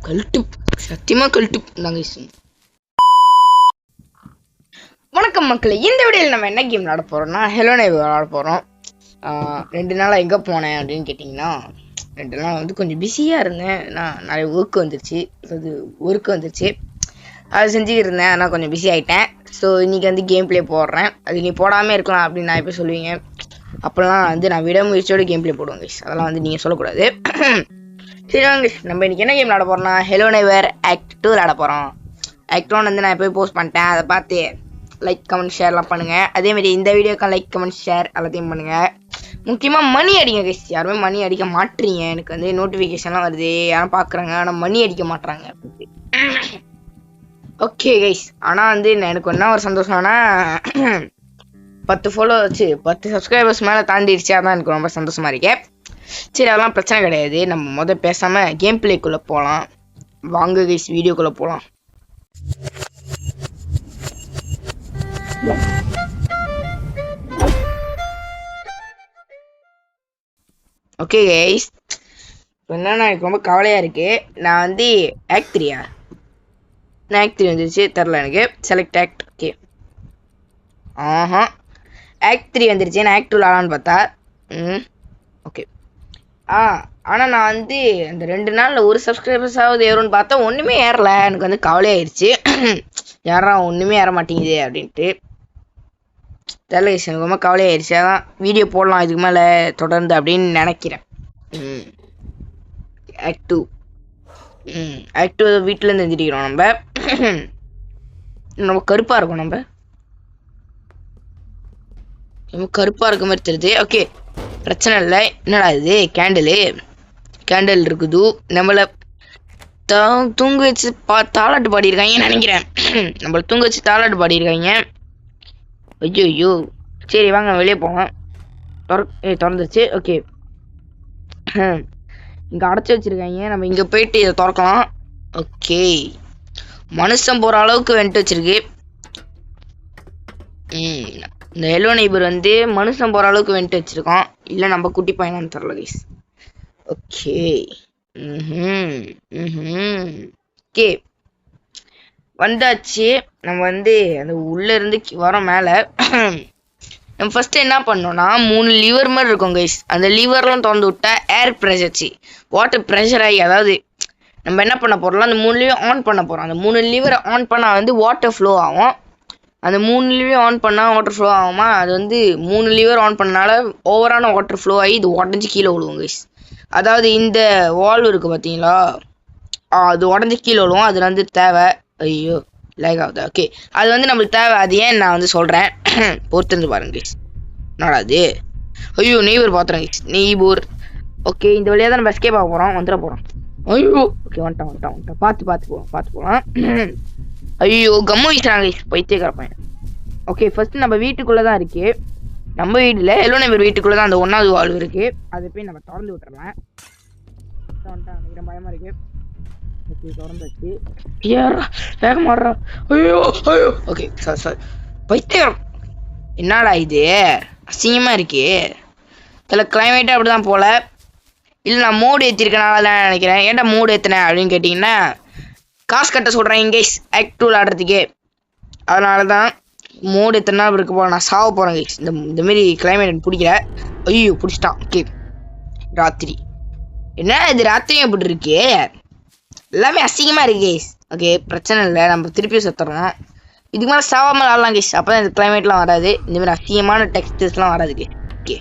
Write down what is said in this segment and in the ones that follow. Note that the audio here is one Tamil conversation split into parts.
கழட்டு, சத்தியமா கழட்டு. வணக்கம் மக்களே, இந்த வீடியோவில் நம்ம என்ன கேம் விளாட போறோம்னா ஹலோ நெய்பர் விளாட போறோம். 2 நாளா எங்கே போனேன் அப்படின்னு கேட்டிங்கன்னா, 2 நாள் வந்து கொஞ்சம் பிஸியாக இருந்தேன். நான் நிறைய ஒர்க் வந்துருச்சு, அதை செஞ்சுக்கிட்டு இருந்தேன். ஆனால் கொஞ்சம் பிஸி ஆகிட்டேன். ஸோ இன்றைக்கி வந்து கேம் ப்ளே போடுறேன். அது நீ போடாமல் இருக்கலாம் அப்படின்னு நான் இப்போ சொல்லுவீங்க. அப்போல்லாம் வந்து நான் விடாமுயற்சியோட கேம் ப்ளே போடுவேங்க. அதெல்லாம் வந்து நீங்கள் சொல்லக்கூடாது. சரி வாங்க, நம்ம இன்றைக்கி என்ன கேம் விளாட போகிறோம்னா ஹலோ நெய்பர் ஆக்ட் 2 விளாட போகிறோம். ஆக்ட் 1 வந்து நான் போய் போஸ்ட் பண்ணிட்டேன். அதை பார்த்து லைக் கமெண்ட் ஷேர்லாம் பண்ணுங்கள். அதேமாதிரி இந்த வீடியோக்கு லைக் கமெண்ட் ஷேர் எல்லாத்தையும் பண்ணுங்கள். முக்கியமாக மணி அடிங்க கைஸ். யாருமே மணி அடிக்க மாட்டீங்க. எனக்கு வந்து நோட்டிஃபிகேஷன்லாம் வருது, யாரும் பார்க்குறாங்க, ஆனால் மணி அடிக்க மாட்டுறாங்க. ஓகே கைஸ், ஆனால் வந்து எனக்கு என்ன ஒரு சந்தோஷம்னா 10 ஃபாலோ வச்சு 10 சப்ஸ்கிரைபர்ஸ் மேலே தாண்டிடுச்சு. அதான் எனக்கு ரொம்ப சந்தோஷமாக இருக்கேன். சரி, அதெல்லாம் பிரச்சனை கிடையாது. நம்ம பேசாமல் கேம் பிளேக்குள்ளே போகலாம். வாங்க கைஸ், வீடியோக்குள்ளே போகலாம். ஓகே கைஸ், இப்போ என்னன்னா எனக்கு ரொம்ப கவலையாக இருக்குது. நான் வந்து ஆக்ட் 3 வந்துருச்சு, தெரில எனக்கு. Select act. ஓகே, ஆக்ட் 3 வந்துருச்சு. நான் ஆக்ட் 2 விளாடான்னு பார்த்தா ஓகே. ஆனால் நான் வந்து அந்த 2 நாளில் ஒரு சப்ஸ்கிரைபர்ஸாவது ஏறும்னு பார்த்தா ஒன்றுமே ஏறல. எனக்கு வந்து கவலையாயிருச்சு. யாரா ஒன்றுமே ஏற மாட்டேங்குது அப்படின்ட்டு தெரியல. எனக்கு ரொம்ப கவலையாயிருச்சு. அதான் வீடியோ போடலாம் இதுக்கு மேலே தொடர்ந்து அப்படின்னு நினைக்கிறேன். ஆக்ட் 2 வீட்டிலேருந்து எழுந்திரிக்கிறோம். நம்ம கருப்பாக இருக்கும். நம்ம கருப்பாக இருக்க மாதிரி தெரியுது. ஓகே, பிரச்சனை இல்லை. என்னடா இது, கேண்டில் இருக்குது. நம்மளை தூங்க வச்சு தாளாட்டு பாடியிருக்காங்க நினைக்கிறேன். நம்மளை தூங்க வச்சு தாளாட்டு பாடியிருக்காங்க. ஐயோ, சரி வாங்க வெளியே போகலாம். திறந்துருச்சு. ஓகே, இங்கே அடைச்சி வச்சுருக்காங்க. நம்ம இங்கே போயிட்டு இதை திறக்கலாம். ஓகே, மனுஷன் போகிற அளவுக்கு வென்ட்டு வச்சிருக்கு. இந்த ஹலோ நெய்பர் வந்து மனுஷன் போகிற அளவுக்கு வென்ட்டு வச்சுருக்கோம். இல்லை நம்ம குட்டி பையனான்னு தரல கைஸ். ஓகே, ஓகே வந்தாச்சு. நம்ம வந்து அந்த உள்ளேருந்து வரோம் மேலே. நம்ம ஃபஸ்ட்டு என்ன பண்ணோம்னா 3 லிவர் மாதிரி இருக்கும் கைஸ். அந்த லிவர்லாம் திறந்து விட்டா ஏர் ப்ரெஷர்ச்சி வாட்டர் ப்ரெஷர் ஆகி, அதாவது நம்ம என்ன பண்ண போகிறோம்னா அந்த 3 லிவர் ஆன் பண்ண போகிறோம். அந்த 3 லிவரை ஆன் பண்ணால் வந்து வாட்டர் ஃப்ளோ ஆகும். அந்த 3 லிவர் ஆன் பண்ணால் வாட்டர் ஃப்ளோ ஆகுமா? அது வந்து 3 லிவர் ஆன் பண்ணனால ஓவரான வாட்டர் ஃப்ளோ ஆகி இது உடஞ்சி கீழே விழுவும் கைஸ். அதாவது இந்த வால்வ் இருக்குது பார்த்தீங்களா, அது உடஞ்சி கீழே விழுவும். அது வந்து தேவை. ஐயோ லேக் ஆகுது. ஓகே, அது வந்து நம்மளுக்கு தேவை. அது ஏன் நான் வந்து சொல்கிறேன், பொறுத்திருந்து பாருங்க கைஸ். என்னடா அது? ஐயோ, நெய்பர் பார்த்துறேன் கைஸ், நெய்பர். ஓகே, இந்த வழியாக தான் நம்ம எஸ்கேப் ஆக போகிறோம், வந்துட போகிறோம். ஐயோ, ஓகே வந்துட்டோம். பார்த்து போகலாம். ஐயோ, கம்மு வீசுறாங்க கைஸ், பைத்தியக்கார பையன். ஓகே, ஃபர்ஸ்ட் நம்ம வீட்டுக்குள்ளே தான் இருக்கு. நம்ம வீட்டில் ஹலோ நெய்பர் வீட்டுக்குள்ளே தான் அந்த 1வது வால்வ் இருக்குது. அதை போய் நம்ம திறந்து விட்டுறலாம். வந்துட்டான், பயமாக இருக்கு. ஓகே, திறந்தாச்சு. வேகமாடுறா. ஐயோ. ஓகே, சாரி பைத்தியம். என்னடா இது அசிங்கமாக இருக்கு. இதில் கிளைமேட்டே அப்படி தான் போல். இல்லை நான் மூடு ஏற்றிருக்கனால தான் நினைக்கிறேன். ஏன்டா மூடு ஏற்றினேன் அப்படின்னு கேட்டிங்கன்னா, காசு கட்ட சொல்கிறேன் கைஸ் ஆக்ட் 2 விளாடுறதுக்கே. அதனால தான் மூடு எத்தனை நாள் இருக்க போகிறேன். நான் சாவ போகிறேன் கைஸ். இந்தமாரி கிளைமேட் எனக்கு பிடிக்கல. ஐயோ, பிடிச்சிட்டான். ஓகே, ராத்திரி. என்ன இது ராத்திரியும் எப்படி இருக்கு? எல்லாமே அசிங்கமாக இருக்கு கைஸ். ஓகே, பிரச்சனை இல்லை, நம்ம திருப்பியும் சுற்றுறோம். இதுக்கு மேலே சாவாமல் ஆடலாம் கைஸ். அப்போ தான் இந்த கிளைமேட்லாம் வராது, இந்தமாதிரி அசிங்கமான டெக்ஸ்டர்ஸ்லாம் வராது கைஸ். ஓகே,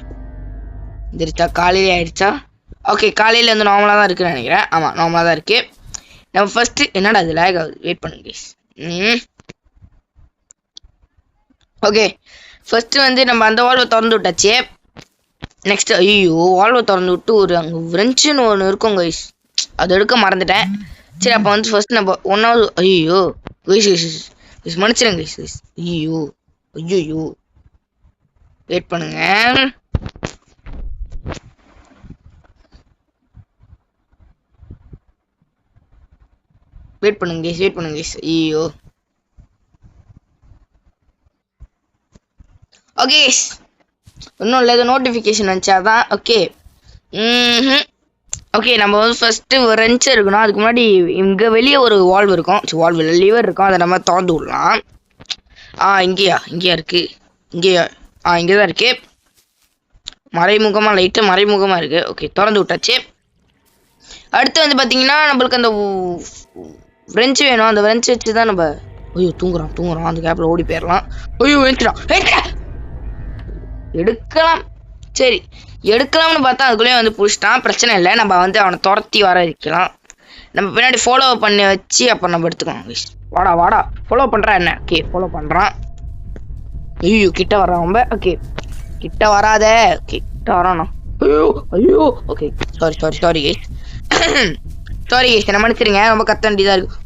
எந்திரிச்சா காலையிலே ஆயிடுச்சா? ஓகே, காலையில் வந்து நார்மலாக தான் இருக்குன்னு நினைக்கிறேன். ஆமாம், நார்மலாக தான் இருக்குது. நம்ம ஃபஸ்ட்டு என்னடா அது லேக் ஆகுது, வெயிட் பண்ணுங்க கைஸ். ஓகே, ஃபஸ்ட்டு வந்து நம்ம அந்த வால்வை திறந்து விட்டாச்சு. நெக்ஸ்ட்டு ஐயோ, வால்வை திறந்து விட்டு ஒரு அங்கே ஃப்ரெஞ்சுன்னு ஒன்று இருக்கும் கைஸ், அது எடுக்க மறந்துட்டேன். சரி, அப்போ வந்து ஃபஸ்ட் நம்ம 1வது. ஐயோ கைஸ் மன்னிச்சிடுங்க கைஸ். ஐயோ வெயிட் பண்ணுங்க. வெயிட் பண்ணுங்க கைஸ். ஐயோ, ஓகே இன்னும் இல்லை, ஏதோ நோட்டிஃபிகேஷன் வந்துச்சு அதான். ஓகே, ஓகே நம்ம வந்து ஃபர்ஸ்ட் ரெஞ்ச் இருக்கணும். அதுக்கு முன்னாடி இங்க வெளியே ஒரு வால்வ் இருக்கும். வால்வ் லிவர் இருக்கும். அதை நம்ம திறந்து விடலாம். இங்கேயா இருக்கு? இங்கேயா? இங்கேதான் இருக்கு. மறைமுகமா லைட்டு மறைமுகமா இருக்கு. ஓகே திறந்து விட்டாச்சு. அடுத்து வந்து பாத்தீங்கன்னா நம்மளுக்கு அந்த ஃப்ரெஞ்சு வேணும். அந்த ஃப்ரெஞ்சு வச்சு தான் நம்ம தூங்குறான். அந்த கேப்ல ஓடி போயிடலாம். எடுக்கலாம். சரி எடுக்கலாம்னு பார்த்தா அதுக்குள்ளேயே வந்து பிடிச்சிட்டான். பிரச்சனை இல்லை, நம்ம வந்து அவனை துரத்தி வர வைக்கலாம். நம்ம பின்னாடி ஃபாலோ பண்ணி வச்சு அப்புறம் நம்ம எடுத்துக்கலாம். வாடா ஃபாலோ பண்றான் என்ன? ஓகே ஃபாலோ பண்றான். ஐயோ கிட்ட வர்றான் ரொம்ப. ஓகே கிட்ட வராத. ஓகே கிட்ட வரானா? ஐயோ ஓகே சாரி கைஸ் என்ன மன்னிச்சிருங்க. ரொம்ப கத்த வேண்டியதா இருக்கு.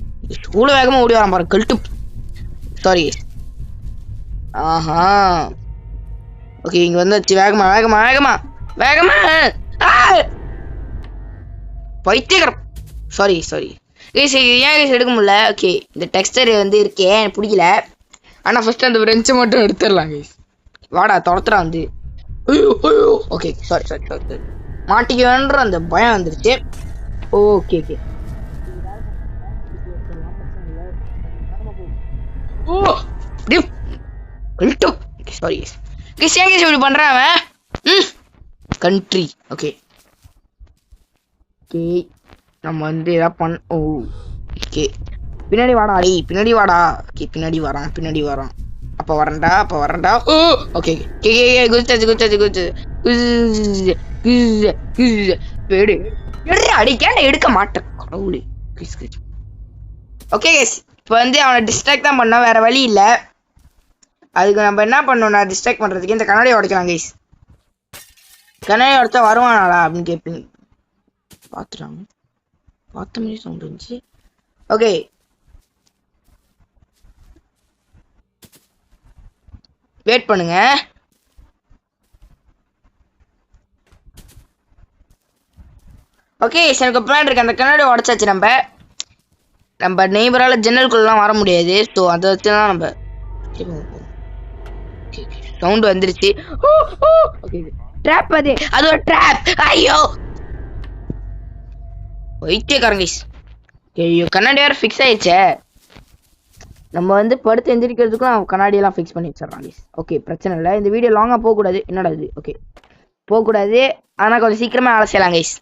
இவ்வளோ வேகமா ஓடி வரான் பாரு கல்ட்டு. Sorry guys. ஓகே இங்க வந்து வேகமா பைத்தியகரம். சாரி ஏன் எடுக்க முடியல? ஓகே இந்த டெக்ஸ்டர் வந்து இருக்கே எனக்கு பிடிக்கல. ஆனா ஃபர்ஸ்ட் அந்த ரெஞ்சை மட்டும் எடுத்துடலாம் கைஸ். வாடா துரத்துறா வந்து. ஓகே சாரி மாட்டிக்க வேண்ட அந்த பயம் வந்துருச்சு. ஓகே சாரி இப்படி பண்றான் அவன். கண்ட்ரி ஓகே நம்ம வந்து ஏதாவது ஓகே பின்னாடி வாடா. ஓகே பின்னாடி வரான். அப்ப வரண்டா. ஓகே குதிச்சாச்சு. அடிக்கேன் எடுக்க மாட்டேன் கடவுளே. ஓகே இப்போ வந்து அவனை டிஸ்ட்ராக்ட் தான் பண்ணோம், வேற வழி இல்லை. அதுக்கு நம்ம என்ன பண்ணோம்னா டிஸ்ட்ராக்ட் பண்றதுக்கு இந்த கண்ணாடியை உடைக்கலாம் கைஸ். கண்ணாடி உடைச்சா வருவானாடா அப்படின்னு கேட்பீங்க. பார்த்துட்டாங்க பார்த்த மாதிரி சவுண்ட் இருந்துச்சு. ஓகே வெயிட் பண்ணுங்க. ஓகே எனக்கு பிளான் இருக்கு. அந்த கண்ணாடி உடைச்சாச்சு. நம்ம நெய்பரால ஜன்னலுக்குள்ளலாம் வர முடியாது. ஸோ அதை வச்சு தான் நம்ம சவுண்ட் வந்துருச்சு. ட்ராப் அது ஒரு ட்ராப். ஐயோ வைத்தியக்காரங்க. ஐயோ கண்ணாடி வேற ஃபிக்ஸ் ஆயிடுச்சே. நம்ம வந்து படுத்து எந்திரிக்கிறதுக்கும் கண்ணாடியெல்லாம் ஃபிக்ஸ் பண்ணி வச்சிடறாங்க. ஓகே பிரச்சனை இல்லை. இந்த வீடியோ லாங்காக போகக்கூடாது. என்னடா இது? ஓகே போகக்கூடாது, ஆனால் கொஞ்சம் சீக்கிரமா வேலை செய்யலாம் கைஸ்.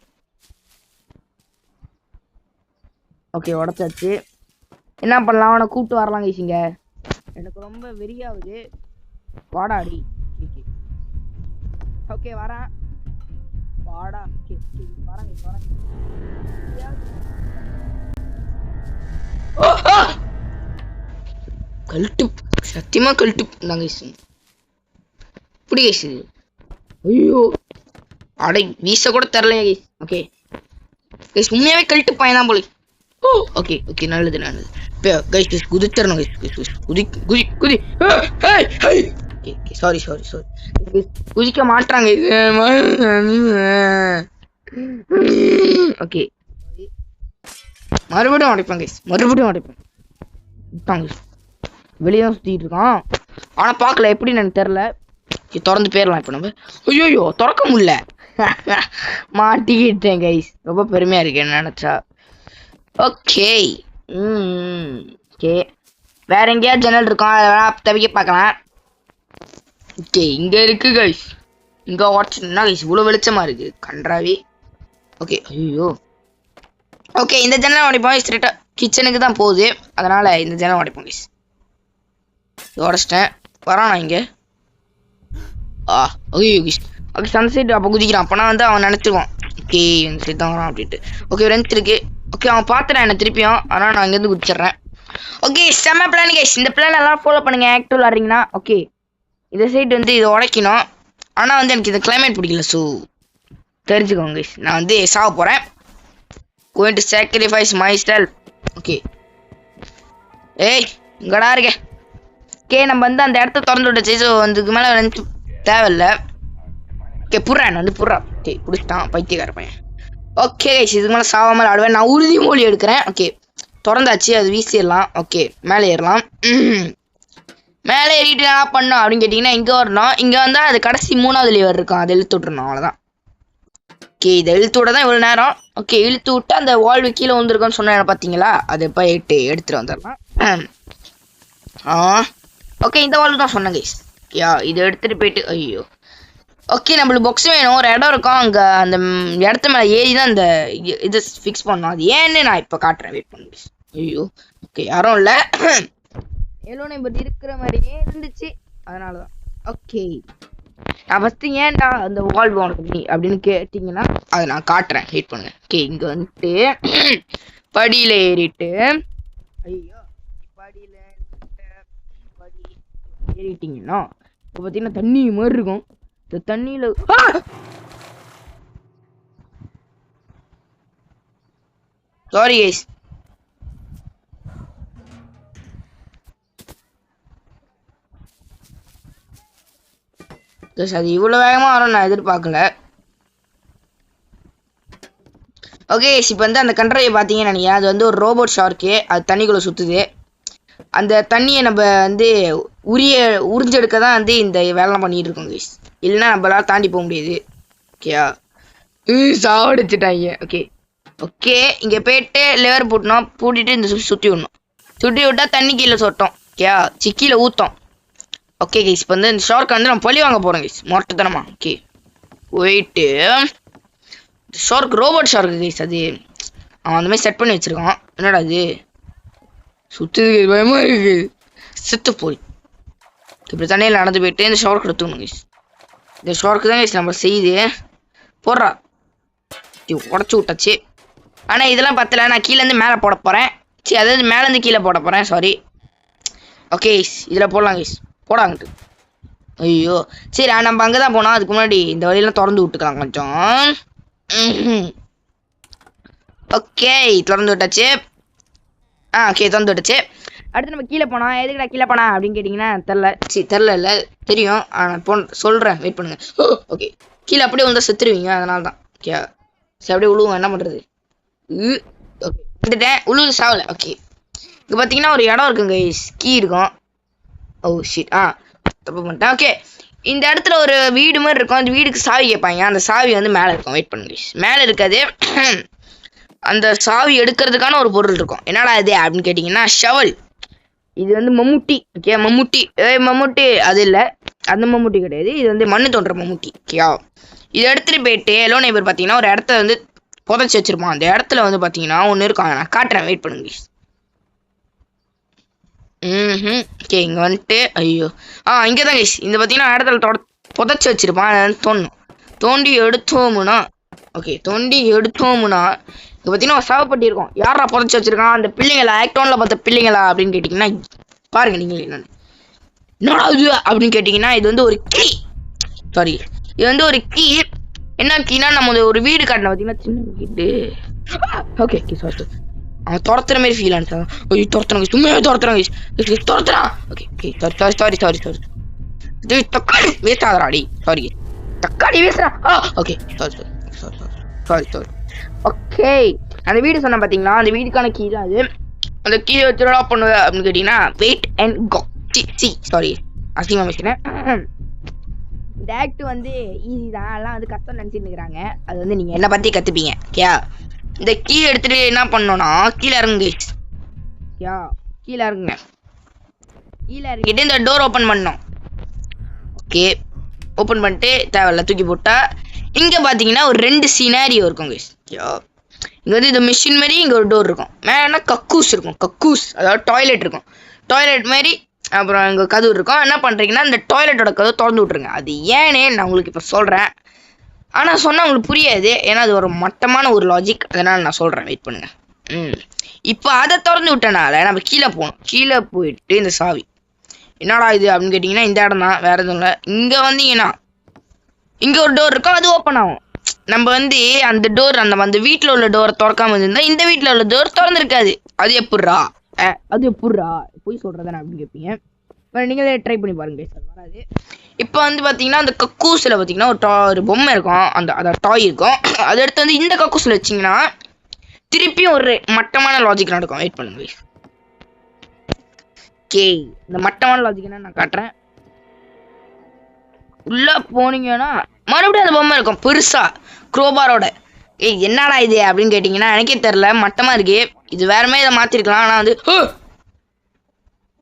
ஓகே உடச்சாச்சு. என்ன பண்ணலாம்? அவனை கூப்பிட்டு வரலாம் கைஸ். இங்க எனக்கு ரொம்ப வெறியாகுது. வாடாடி. ஓகே வரேன். வாடா. வரேன். கல்ட்டு சத்தியமா கல்ட்டு நாங்க இப்படி கைஸ். ஐயோ அடை வீச கூட தரல கைஸ். ஓகே கைஸ் உண்மையாவே கல்ட்டு பையன் தான் போல. ஓகே நல்லது கைஸ் குதிச்சிடணும் கைஸ். குதி சாரி குதிக்க மாட்டாங்க. ஓகே மறுபடியும் உடைப்பேன் கைஸ். வெளியே தான் சுத்திட்டு இருக்கான். ஆனா பாக்கல எப்படின்னு எனக்கு தெரியல. திறந்து போயிடலாம் இப்ப நம்ம. ஐயோ திறக்க முடியல. மாட்டிக்கிட்டேன் கைஸ். ரொம்ப பெருமையா இருக்கு என்ன நினைச்சா. ஓகே ஓகே வேற எங்கேயாவது ஜன்னல் இருக்கும், அதெல்லாம் தவிக்க பார்க்கலாம். ஓகே இங்க இருக்கு கைஸ். இங்க வாட்ச்னா கைஸ் இவ்வளவு வெளிச்சமா இருக்கு கன்றாவி. ஓகே ஐயோ ஓகே இந்த ஜன்னல் உடைப்போம். ஸ்ட்ரெயிட்டா கிச்சனுக்கு தான் போகுது, அதனால இந்த ஜன்னல் உடைப்போம் கைஸ். உடச்சிட்டேன். வரானா இங்க? ஐயோ கைஸ் அந்த சைடு அப்போ குதிக்கிறான். அப்போனா வந்து அவன் நினைச்சிருவான் ஓகே இந்த சைடு தான் வரான் அப்படின்ட்டு. ஓகே ரெண்ட் இருக்கு. ஓகே அவன் பார்த்துறான் என்ன திருப்பியும், ஆனால் நான் இங்கேருந்து குதிச்சிட்றேன். ஓகே செம்ம பிளான் கைஸ். இந்த பிளான் எல்லாம் ஃபாலோ பண்ணுங்க ஆக்டிவ் விளாட்றீங்கன்னா. ஓகே இந்த சைடு வந்து இதை உடைக்கணும். ஆனால் வந்து எனக்கு இந்த கிளைமேட் பிடிக்கல. ஸோ தெரிஞ்சுக்கோங்க கைஸ், நான் வந்து சாக போகிறேன். going to sacrifice myself. Okay ஏய் இங்கடா இருக்க. ஓகே நம்ம வந்து அந்த இடத்த திறந்து விட்டுச்சு. ஸோ அதுக்கு மேலே வந்து தேவையில்லை. ஓகே புடுறேன் வந்து புடுறான். ஓகே பிடிச்சிட்டான் பைத்தியக்கார பையன். ஓகே இதுக்கு மேலே சாவாமல் ஆடுவேன். நான் உறுதிமொழி எடுக்கிறேன். ஓகே திறந்தாச்சு, அது வீசிடலாம். ஓகே மேலே ஏறலாம். மேலே ஏறிட்டு என்ன பண்ணோம் அப்படின்னு கேட்டிங்கன்னா இங்கே வரணும். இங்கே வந்தால் அது கடைசி 3வது லிவர் இருக்கும், அதை இழுத்து விட்றணும். அவ்வளோதான். ஓகே இதை இழுத்து விட தான் இவ்வளோ நேரம். ஓகே இழுத்து விட்டு அந்த வால்வு கீழே வந்துருக்கோன்னு சொன்னேன் பார்த்தீங்களா, அதை போயிட்டு எடுத்துகிட்டு வந்துடலாம். ஓகே இந்த வால்வு தான் சொன்னேன் கைஸ். யா இதை எடுத்துகிட்டு போயிட்டு ஐயோ ஓகே நம்மளுக்கு பாக்ஸ் வேணும். ஒரு இடம் இருக்கும், அங்கே அந்த இடத்து மேலே ஏறி தான் அந்த இதை ஃபிக்ஸ் பண்ணோம். அது ஏன்னு நான் இப்போ காட்டுறேன், வெயிட் பண்ணு கைஸ். ஐயோ ஓகே யாரும் இல்லை, எல்லோ நம்பர் இருக்கிற மாதிரியே இருந்துச்சு, அதனால தான். ஓகே நான் ஃபஸ்ட்டு ஏன்டா அந்த வால்வு உனக்கு அப்படின்னு கேட்டிங்கன்னா அதை நான் காட்டுறேன், வெயிட் பண்ணுங்க. ஓகே இங்கே வந்துட்டு படியில் ஏறிட்டு ஐயோ படியில் படி ஏறிட்டிங்கன்னா இப்போ பார்த்தீங்கன்னா தண்ணி மாதிரி இருக்கும். இந்த தண்ணியில் சாரி கைஸ் அது இவ்வளோ வேகமாக வரும் நான் எதிர்பார்க்கல. ஓகே இப்போ வந்து அந்த கண்ட்ரோலை பார்த்தீங்கன்னு நினைக்கிறேன், அது வந்து ஒரு ரோபோட் ஷார்க்கு, அது தண்ணிக்குள்ளே சுற்றுது. அந்த தண்ணியை நம்ம வந்து உறிஞ்செடுக்க தான் வந்து இந்த வேலைலாம் பண்ணிகிட்டு இருக்கோம் கைஸ், இல்லைன்னா நம்மளால தாண்டி போக முடியாது. ஓகேயா சாவடிச்சிட்டாங்க. ஓகே ஓகே இங்கே போயிட்டு லிவர் போட்டணும், பூட்டிட்டு இந்த சுற்றி விடணும், சுற்றி விட்டால் தண்ணி கீழே சொட்டோம். ஓகேயா கீழே ஊற்றோம். ஓகே கைஸ் இப்போ வந்து இந்த ஷார்க் வந்து நம்ம பழி வாங்க போகிறோம் கைஸ், மொட்டத்தனமா. ஓகே போயிட்டு ஷார்க் ரோபோட் ஷார்க்கு கைஸ், அது அவன் அந்த மாதிரி செட் பண்ணி வச்சுருக்கான். என்னடா அது சுற்றுது பயமாக இருக்குது, செத்து போய் இப்படி தண்ணியில் நடந்து போயிட்டு இந்த ஷார்க் எடுத்துக்கணும் கைஸ். இந்த ஷார்க்கு தான் கைஸ் நம்ம செய்து போடுறா உடச்சி விட்டாச்சு. ஆனால் இதெல்லாம் பத்தலை, நான் கீழேருந்து மேலே போட போகிறேன். சரி அதாவது மேலேருந்து கீழே போட போகிறேன், சாரி. ஓகே இதில் போடலாம் கைஸ், போடாங்கிட்டு. ஐயோ சரி நம்ம அங்கே தான் போனோம், அதுக்கு முன்னாடி இந்த வழியெல்லாம் திறந்து விட்டுக்கலாம் கொஞ்சம். ஓகே திறந்து விட்டாச்சு. ஓகே திறந்து விட்டாச்சு. அடுத்து நம்ம கீழே போனோம். எதுக்குடா கீழே போனா அப்படின்னு கேட்டிங்கன்னா தெரில இல்லை தெரியும், நான் சொல்கிறேன், வெயிட் பண்ணுங்க. ஓகே கீழே அப்படியே வந்து செத்துருவீங்க, அதனால தான். ஓகே சரி அப்படியே உழுவுங்க, என்ன பண்ணுறது. ஓகே வந்துட்டேன், உழுவு சாவலை. ஓகே இங்கே பார்த்தீங்கன்னா ஒரு இடம் இருக்குங்க, கீ இருக்கும். ஓ ஷிட் தப்பு பண்ணிட்டேன். ஓகே இந்த இடத்துல ஒரு வீடு மாதிரி இருக்கும், அந்த வீடுக்கு சாவி கேட்பாங்க, அந்த சாவி வந்து மேலே இருக்கும். வெயிட் பண்ணுங்க, மேலே இருக்காது, அந்த சாவி எடுக்கிறதுக்கான ஒரு பொருள் இருக்கும். என்னடா இது அப்படின்னு கேட்டிங்கன்னா ஷவல். இது வந்து மம்முட்டி. ஓகே மம்முட்டி மம்முட்டி அது இல்லை, அந்த மம்முட்டி கிடையாது, இது வந்து மண்ணு தோன்ற மம்முட்டி. ஓகேயா இதை எடுத்துகிட்டு போயிட்டு எல்லோ நைபர் பார்த்தீங்கன்னா ஒரு இடத்த வந்து புதைச்சி வச்சிருப்பான். அந்த இடத்துல வந்து பார்த்தீங்கன்னா ஒன்று இருக்காங்க, நான் காட்டுறேன், வெயிட் பண்ணுங்க. ஓகே இங்கே வந்துட்டு ஐயோ இங்கே தான் கைஸ், இந்த பார்த்தீங்கன்னா இடத்துல புதைச்சி வச்சிருப்பான். அதை வந்து தோண்டி எடுத்தோம்னா ஓகே தோண்டி எடுத்தோம்னா இங்கே பார்த்தீங்கன்னா ஒரு சாவப்பட்டி இருக்கும். யாரா புதைச்சி வச்சிருக்கான், அந்த பிள்ளைங்களா ஆக்டோனில் பார்த்த பிள்ளைங்களா அப்படின்னு கேட்டிங்கன்னா பாருங்க நீங்களே என்னடா இது அப்படின்னு கேட்டிங்கன்னா இது வந்து ஒரு கீ. சாரி இது வந்து ஒரு கீ. என்ன கீனா நம்ம ஒரு வீடு காட்டின பார்த்தீங்கன்னா சின்ன வீடு. ஓகே சாரி அவன் துரத்துற மாதிரி ஃபீல் ஆனிச்சா. ஐயோ துரத்துறாங்க, சும்மாவே துரத்துறாங்க, துரத்துறான். ஓகே சாரி தக்காளி வேஸ்ட் ஆகுறாடி, சாரி தக்காளி வேஸ்டா. Okay sorry. ஓகே அந்த வீடு சொன்ன பார்த்தீங்களா, அந்த வீடுக்கான கீ தான் அது. அந்த கீ வச்சு என்ன பண்ணுவேன் அப்படின்னு கேட்டிங்கன்னா வெயிட் அண்ட் கோ. சாரி அசிங்கமாக வச்சுக்கிறேன். இந்த ஆக்ட் வந்து ஈஸி தான், எல்லாம் வந்து கஷ்டம் நினச்சிட்டு இருக்கிறாங்க. அது வந்து நீங்கள் என்னை பற்றி கற்றுப்பீங்க. ஓகே இந்த கீ எடுத்துட்டு என்ன பண்ணோம்னா கீழே இறங்குங்க. கீழே இறங்குங்க. கீழே இறங்கிட்டு இந்த டோர் ஓப்பன் பண்ணோம். ஓகே ஓப்பன் பண்ணிட்டு தேவையில்ல தூக்கி போட்டா இங்கே பார்த்தீங்கன்னா ஒரு 2 சினாரியோ இருக்கும் கைஸ். இங்கே வந்து இந்த மிஷின் மாதிரி இங்கே ஒரு டோர் இருக்கும். மேலே கக்கூஸ் இருக்கும், கக்கூஸ் அதாவது டாய்லெட் இருக்கும். டாய்லெட் மாதிரி அப்புறம் இங்கே கதவு இருக்கும். என்ன பண்ணுறீங்கன்னா இந்த டாய்லெட்டோட கதவு திறந்து விட்ருங்க. அது ஏன்னே நான் உங்களுக்கு இப்போ சொல்கிறேன், ஆனால் சொன்னால் உங்களுக்கு புரியாது, ஏன்னா அது ஒரு மட்டமான ஒரு லாஜிக், அதனால் நான் சொல்கிறேன், வெயிட் பண்ணுங்க. இப்போ அதை திறந்து விட்டனால நம்ம கீழே போகணும். கீழே போயிட்டு இந்த சாவி என்னடா இது அப்படின்னு கேட்டிங்கன்னா இந்த இடம் தான், வேறு எதுவும் இல்லை. இங்கே வந்தீங்கன்னா இங்கே ஒரு டோர் இருக்கும், அது ஓப்பன் ஆகும். நம்ம வந்து அந்த டோர் அந்த வீட்டில் உள்ள டோரை திறக்காம இருந்தால் இந்த வீட்டில் உள்ள டோர் திறந்துருக்காது. அது எப்பட்றா போய் சொல்கிறதானே அப்படின்னு கேட்பீங்க. நீங்களே ட்ரை பண்ணி பாருங்க சார், வராது. இப்போ வந்து பார்த்தீங்கன்னா அந்த கக்கூஸில் பார்த்தீங்கன்னா ஒரு பொம்மை இருக்கும், அந்த டாய் இருக்கும். அதை எடுத்து வந்து இந்த கக்கூஸில் வச்சிங்கன்னா திருப்பியும் ஒரு மட்டமான லாஜிக் நடக்கும். வெயிட் பண்ணுங்க. ஓகே இந்த மட்டமான லாஜிக் என்ன நான் காட்டுறேன். உள்ளே போனீங்கன்னா மறுபடியும் அந்த பொம்மை இருக்கும் பெருசா க்ரோபாரோட. ஏய் என்னடா இது அப்படின்னு கேட்டிங்கன்னா எனக்கே தெரில, மட்டமாக இருக்கு. இது வேறமே இதை மாற்றிருக்கலாம். ஆனால் வந்து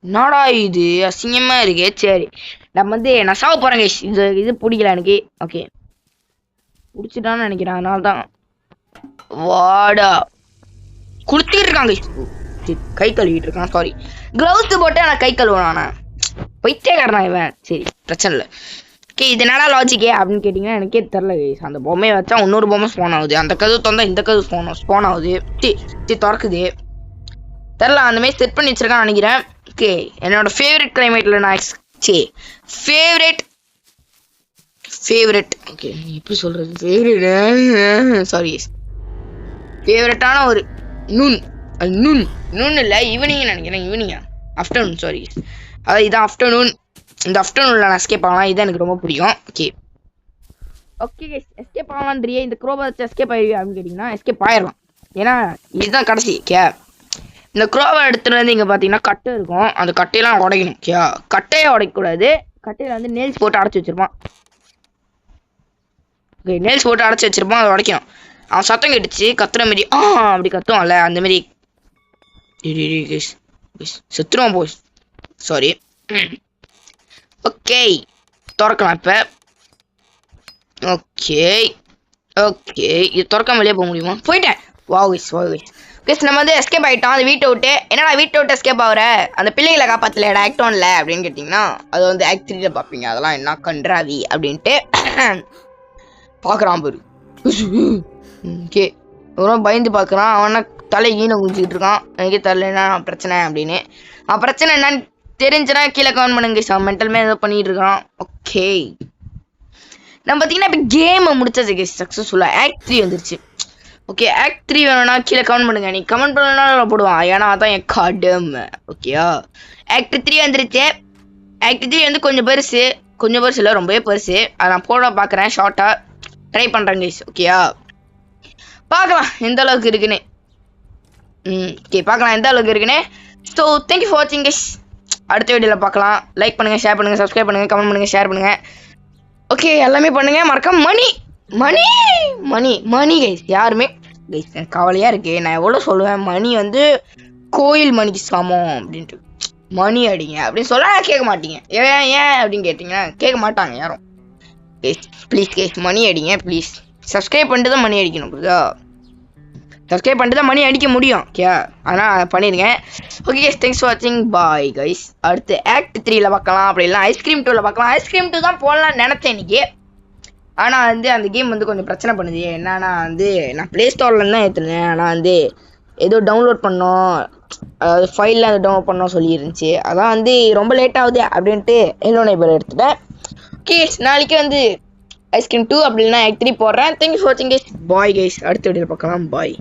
என்னடா இது அசிங்கமாக இருக்கு. சரி நம்ம வந்து நான் சாவ போகிறேன் கைஸ். இது பிடிக்கல எனக்கு. ஓகே பிடிச்சிட்டான்னு நினைக்கிறேன், அதனால தான் வாடா குடுத்துக்கிட்டு இருக்காங்க. கை கழுவிட்டு இருக்கான், சாரி க்ளவுஸ் போட்டு நான் கை கழுவேன். ஆனால் பைத்தியக்காரனா இவன். சரி பிரச்சனை இல்லை. ஓகே இது என்னடா லாஜிக்கே அப்படின்னு கேட்டிங்கன்னா எனக்கே தெரில கைஸ். அந்த பொம்மையை வச்சா இன்னொரு பொம்மை ஸ்பான் ஆகுது, அந்த கதவு தந்தா இந்த கதவு ஸ்பான் ஆகுது, திறக்குது தெரில. அந்த மாதிரி செட் பண்ணி வச்சிருக்கான்னு நினைக்கிறேன். ஓகே என்னோட ஃபேவரட் கிளைமேட்டில் நான் ஃபேவரட் ஓகே எப்படி சொல்கிறது, சாரி ஃபேவரட்டான ஒரு நூன் இல்லை ஈவினிங் நினைக்கிறேன், ஈவினிங்கா ஆஃப்டர்நூன், சாரி அதான் இதான் ஆஃப்டர்நூன். இந்த ஆஃப்டர்நூனில் நான் எஸ்கேப் ஆகலாம், இதுதான் எனக்கு ரொம்ப பிடிக்கும். ஓகே எஸ்கேப் ஆகலான்றியே இந்த க்ரோபா வச்சு எஸ்கேப் ஆகி அப்படின்னு கேட்டிங்கன்னா எஸ்கேப் ஆயிடலாம். ஏன்னா இதுதான் கடைசி. இந்த க்ரோபா எடுத்துகிட்டு வந்து இங்கே பார்த்தீங்கன்னா கட்டை இருக்கும், அந்த கட்டையெல்லாம் உடைக்கணும். கட்டையை உடைக்கக்கூடாது, கட்டையில் வந்து நெயில்ஸ் போட்டு அடைச்சி வச்சிருப்பான். ஓகே நெயில்ஸ் போட்டு அடைச்சி வச்சிருப்பான், அதை உடைக்கணும். அவன் சத்தம் கேட்டுச்சு கத்துற மாரி அப்படி கத்துவான்ல அந்த மாரி செத்துருவான் போய், சாரி. ஓகே திறக்கலாம் இப்போ. ஓகே இது திறக்காம வெளியே போக முடியுமா? போயிட்டேன். வாவ் நம்ம வந்து எஸ்கேப் ஆகிட்டோம் அந்த வீட்டை விட்டு. என்னடா வீட்டை விட்டு எஸ்கேப் ஆகுற, அந்த பிள்ளைகளை காப்பாற்றலடா ஆக்ட் 1ல அப்படின்னு கேட்டிங்கன்னா அது வந்து ஆக்ட் 3ல பார்ப்பீங்க. அதெல்லாம் என்ன கன்றாவி அப்படின்ட்டு பார்க்குறான் பாரு. ஓகே ரொம்ப பயந்து பார்க்குறான். அவனா தலை ஈன குஞ்சிக்கிட்டு இருக்கான். எனக்கே தெரியல என்ன பிரச்சனை அப்படின்னு. பிரச்சனை என்னன்னு தெரிஞ்சுன்னா கீழே கமெண்ட் பண்ணுங்க. மென்டல் ஏதோ பண்ணிட்டு இருக்கான். ஓகே நம்ம பார்த்தீங்கன்னா இப்போ கேமை முடிச்சாச்சு சக்ஸஸ்ஃபுல்லாக. ஆக்ட் 3 வந்துருச்சு. ஓகே ஆக்ட் 3 வேணும்னா கீழே கமெண்ட் பண்ணுங்க. நீ கமெண்ட் பண்ணனால போடுவான், ஏன்னா அதான் என் கடமை. ஓகேயா ஆக்ட் 3 வந்துருச்சு. ஆக்ட் 3 வந்து கொஞ்சம் பெருசு இல்லை ரொம்பவே பெருசு. அதை நான் போட பார்க்குறேன், ஷார்ட்டாக ட்ரை பண்ணுறேன் கைஸ். ஓகேயா பார்க்கலாம் எந்த அளவுக்கு இருக்குன்னு. ஓகே பார்க்கலாம் எந்த அளவுக்கு இருக்குன்னு. ஸோ தேங்க்யூ ஃபார் வாட்சிங் கைஸ். அடுத்த வீடியோவில் பார்க்கலாம். லைக் பண்ணுங்கள், ஷேர் பண்ணுங்கள், சப்ஸ்கிரைப் பண்ணுங்கள், கமெண்ட் பண்ணுங்கள், ஷேர் பண்ணுங்கள். ஓகே எல்லாமே பண்ணுங்கள். மறக்காம மணி கைஸ் யாருமே கைஸ் எனக்கு கவலையாக இருக்குது. நான் எவ்வளோ சொல்லுவேன் மணி வந்து கோயில் மணிக்கு சமம் அப்படின்ட்டு. மணி அடிங்க அப்படின்னு சொல்ல கேட்க மாட்டீங்க. ஏன் அப்படின்னு கேட்டிங்கன்னா கேட்க மாட்டாங்க யாரும். ப்ளீஸ் கேஸ் மணி அடிங்க ப்ளீஸ். சப்ஸ்கிரைப் பண்ணிட்டு தான் மணி அடிக்கணும் புரியுதா? சப்ஸ்கிரைப் பண்ணிட்டு தான் மணி அடிக்க முடியும். ஓகே அதனால் பண்ணிடுங்க. ஓகே கேஸ் தேங்க்ஸ் ஃபார் வாட்சிங். Bye guys. அடுத்து ஆக்ட் 3ல பார்க்கலாம், அப்படி இல்லை ஐஸ்கிரீம் 2ல பார்க்கலாம். ஐஸ்கிரீம் 2 தான் போடலாம்னு நினச்சேன் இன்னைக்கு. ஆனால் வந்து அந்த கேம் வந்து கொஞ்சம் பிரச்சனை பண்ணுது. என்னன்னா வந்து நான் ப்ளே ஸ்டோர்லேருந்து தான் ஏற்றுனேன். ஆனால் வந்து ஏதோ டவுன்லோட் பண்ணோம், அதாவது ஃபைலில் அதை டவுன்லோட் பண்ணோம் சொல்லியிருந்துச்சு. அதான் வந்து ரொம்ப லேட் ஆகுது அப்படின்ட்டு எல்லோ நைபர் எடுத்துட்டேன். ஓகே நாளைக்கு வந்து ஐஸ்கிரீம் 2 அப்படி இல்லைனா ஆக்ட் 3 போடுறேன். தேங்க்யூ ஃபார் வாட்சிங் கைஸ். Bye guys. அடுத்த வீடியோவில் பார்க்கலாம். பாய்.